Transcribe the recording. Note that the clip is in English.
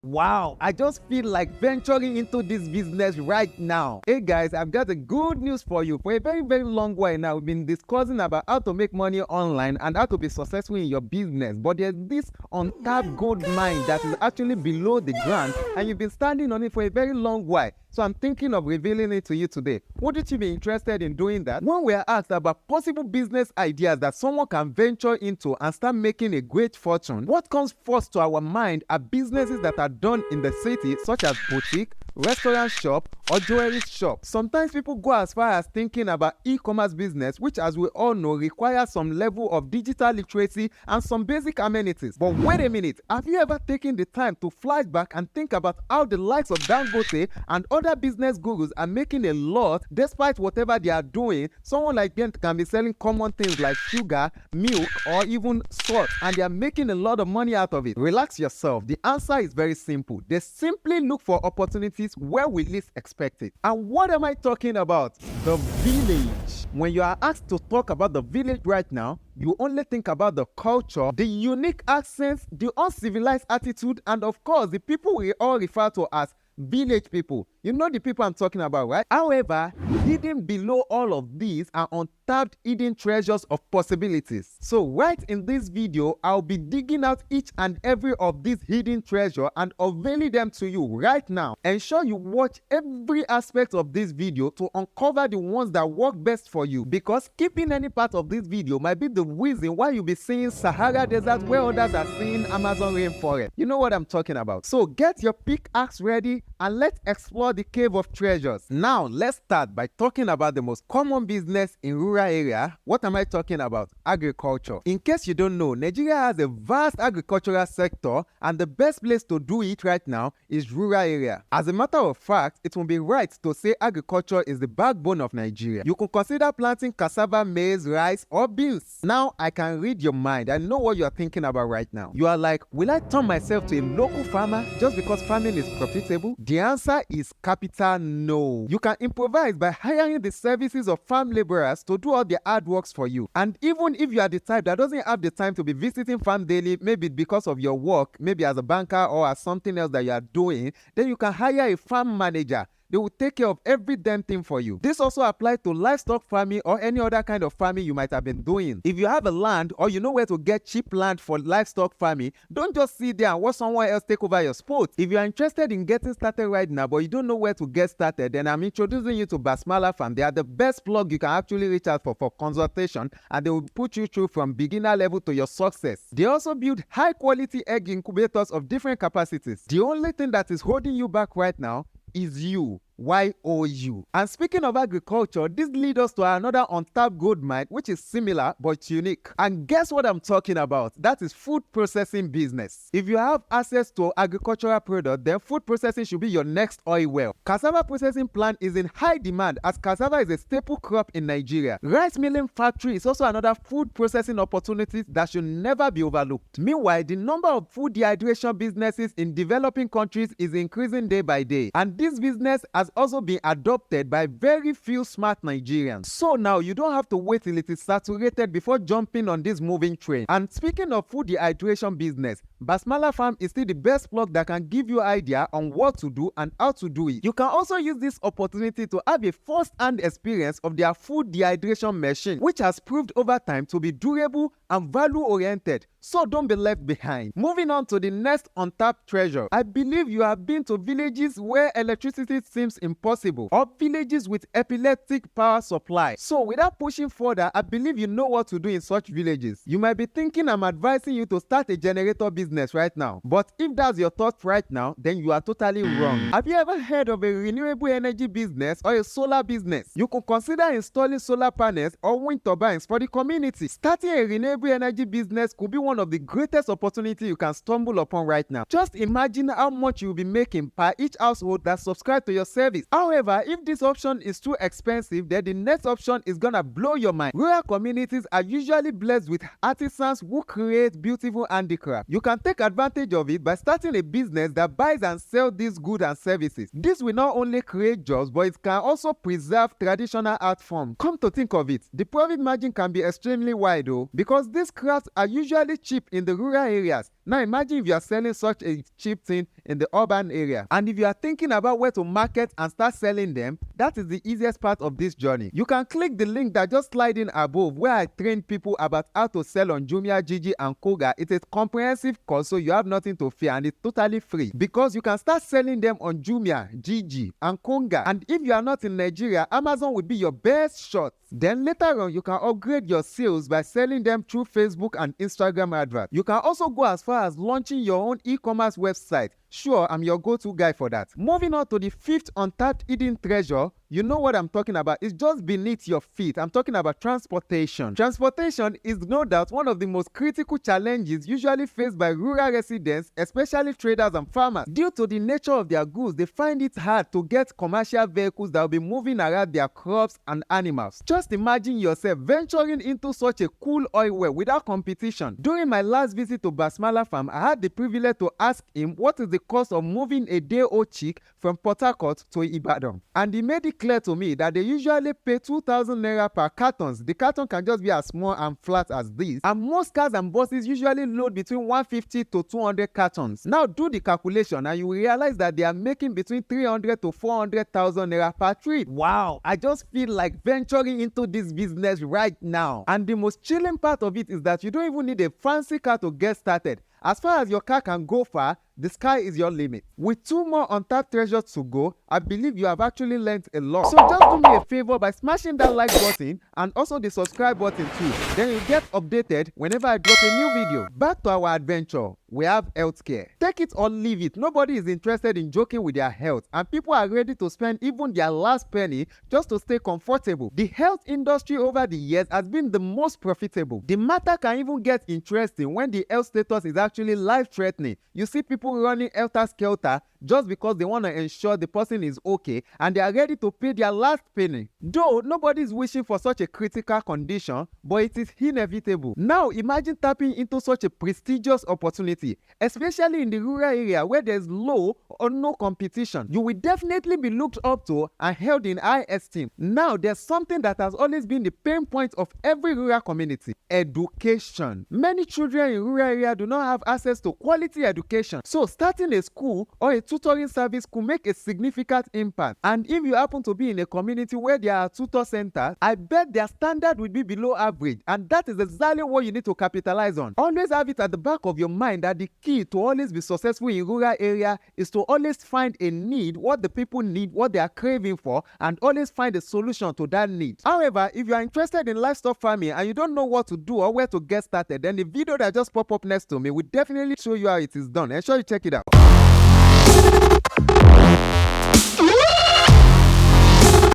Wow, I just feel like venturing into this business right now. Hey guys, I've got a good news for you. For a very long while now, we've been discussing about how to make money online and how to be successful in your business. But there's this untapped gold mine that is actually below the ground, and you've been standing on it for a very long while. So I'm thinking of revealing it to you today. Wouldn't you be interested in doing that? When we are asked about possible business ideas that someone can venture into and start making a great fortune, what comes first to our mind are businesses that are done in the city, such as boutique, restaurant shop, or jewelry shop. Sometimes people go as far as thinking about e-commerce business, which as we all know requires some level of digital literacy and some basic amenities. But wait a minute, have you ever taken the time to flash back and think about how the likes of Dangote and other business gurus are making a lot despite whatever they are doing? Someone like them can be selling common things like sugar, milk, or even salt, and they are making a lot of money out of it. Relax yourself. The answer is very simple. They simply look for opportunities where we least expect it. And what am I talking about? The village. When you are asked to talk about the village right now, you only think about the culture, the unique accents, the uncivilized attitude, and of course, the people we all refer to as village people. You know the people I'm talking about, right? However, hidden below all of these are untapped hidden treasures of possibilities. So right in this video, I'll be digging out each and every of these hidden treasures and unveiling them to you right now. Ensure you watch every aspect of this video to uncover the ones that work best for you, because skipping any part of this video might be the reason why you'll be seeing Sahara Desert where others are seeing Amazon rainforest. You know what I'm talking about. So get your pickaxe ready and let's explore the cave of treasures. Now let's start by talking about the most common business in rural area. What am I talking about? Agriculture. In case you don't know, Nigeria has a vast agricultural sector, and the best place to do it right now is rural area. As a matter of fact, it will be right to say agriculture is the backbone of Nigeria. You can consider planting cassava, maize, rice, or beans. Now I can read your mind. I know what you are thinking about right now. You are like, will I turn myself to a local farmer just because farming is profitable? The answer is capital no. You can improvise by hiring the services of farm laborers to do all the hard works for you. And even if you are the type that doesn't have the time to be visiting farm daily, maybe because of your work, maybe as a banker or as something else that you are doing, then you can hire a farm manager. They will take care of every damn thing for you. This also applies to livestock farming or any other kind of farming you might have been doing. If you have a land or you know where to get cheap land for livestock farming, don't just sit there and watch someone else take over your spot. If you are interested in getting started right now but you don't know where to get started, then I'm introducing you to Basmala Farm. They are the best plug you can actually reach out for consultation, and they will put you through from beginner level to your success. They also build high quality egg incubators of different capacities. The only thing that is holding you back right now is you. YOU. And speaking of agriculture, this leads us to another untapped gold mine, which is similar but unique. And guess what I'm talking about? That is food processing business. If you have access to agricultural product, then food processing should be your next oil well. Cassava processing plant is in high demand as cassava is a staple crop in Nigeria. Rice milling factory is also another food processing opportunity that should never be overlooked. Meanwhile, the number of food dehydration businesses in developing countries is increasing day by day, and this business has also been adopted by very few smart Nigerians. So now you don't have to wait till it is saturated before jumping on this moving train. And speaking of food dehydration business, Basmala Farm is still the best plug that can give you idea on what to do and how to do it. You can also use this opportunity to have a first-hand experience of their food dehydration machine, which has proved over time to be durable and value-oriented. So don't be left behind. Moving on to the next untapped treasure. I believe you have been to villages where electricity seems impossible, or villages with epileptic power supply. So without pushing further, I believe you know what to do in such villages. You might be thinking I'm advising you to start a generator business right now. But if that's your thought right now, then you are totally wrong. Have you ever heard of a renewable energy business or a solar business? You could consider installing solar panels or wind turbines for the community. Starting a renewable energy business could be one of the greatest opportunities you can stumble upon right now. Just imagine how much you'll be making per each household that subscribe to your service. However, if this option is too expensive, then the next option is gonna blow your mind. Rural communities are usually blessed with artisans who create beautiful handicraft. You can take advantage of it by starting a business that buys and sells these goods and services. This will not only create jobs, but it can also preserve traditional art forms. Come to think of it, the profit margin can be extremely wide though, because these crafts are usually cheap in the rural areas. Now imagine if you are selling such a cheap thing in the urban area. And if you are thinking about where to market and start selling them, that is the easiest part of this journey. You can click the link that just slide in above, where I train people about how to sell on Jumia, Gigi and Koga. It is a comprehensive course, so you have nothing to fear, and it's totally free because you can start selling them on Jumia, Gigi and Konga. And if you are not in Nigeria, Amazon will be your best shot. Then later on, you can upgrade your sales by selling them through Facebook and Instagram adverts. You can also go as far as launching your own e-commerce website. Sure, I'm your go-to guy for that. Moving on to the fifth untapped hidden treasure, you know what I'm talking about. It's just beneath your feet. I'm talking about transportation. Transportation is no doubt one of the most critical challenges usually faced by rural residents, especially traders and farmers. Due to the nature of their goods, they find it hard to get commercial vehicles that will be moving around their crops and animals. Just imagine yourself venturing into such a cool oil well without competition. During my last visit to Basmala farm, I had the privilege to ask him what is the cost of moving a day-old chick from Port Harcourt to Ibadan. And he made it clear to me that they usually pay 2,000 naira per cartons. The carton can just be as small and flat as this. And most cars and buses usually load between 150 to 200 cartons. Now do the calculation and you will realize that they are making between 300 to 400,000 naira per trip. Wow! I just feel like venturing into this business right now. And the most chilling part of it is that you don't even need a fancy car to get started. As far as your car can go far, the sky is your limit. With 2 more untapped treasures to go, I believe you have actually learned a lot. So just do me a favor by smashing that like button and also the subscribe button too. Then you get updated whenever I drop a new video. Back to our adventure. We have healthcare. Take it or leave it. Nobody is interested in joking with their health, and people are ready to spend even their last penny just to stay comfortable. The health industry over the years has been the most profitable. The matter can even get interesting when the health status is actually life-threatening. You see people running helter-skelter just because they want to ensure the person is okay and they are ready to pay their last penny. Though nobody is wishing for such a critical condition, but it is inevitable. Now imagine tapping into such a prestigious opportunity, especially in the rural area where there is low or no competition. You will definitely be looked up to and held in high esteem. Now there's something that has always been the pain point of every rural community: education. Many children in rural area do not have access to quality education, so starting a school or a tutoring service could make a significant impact. And if you happen to be in a community where there are tutor centers, I bet their standard will be below average, and that is exactly what you need to capitalize on. Always have it at the back of your mind that the key to always be successful in rural area is to always find a need, what the people need, what they are craving for, and always find a solution to that need. However, if you are interested in livestock farming and you don't know what to do or where to get started, then the video that just popped up next to me will definitely show you how it is done. Ensure you check it out.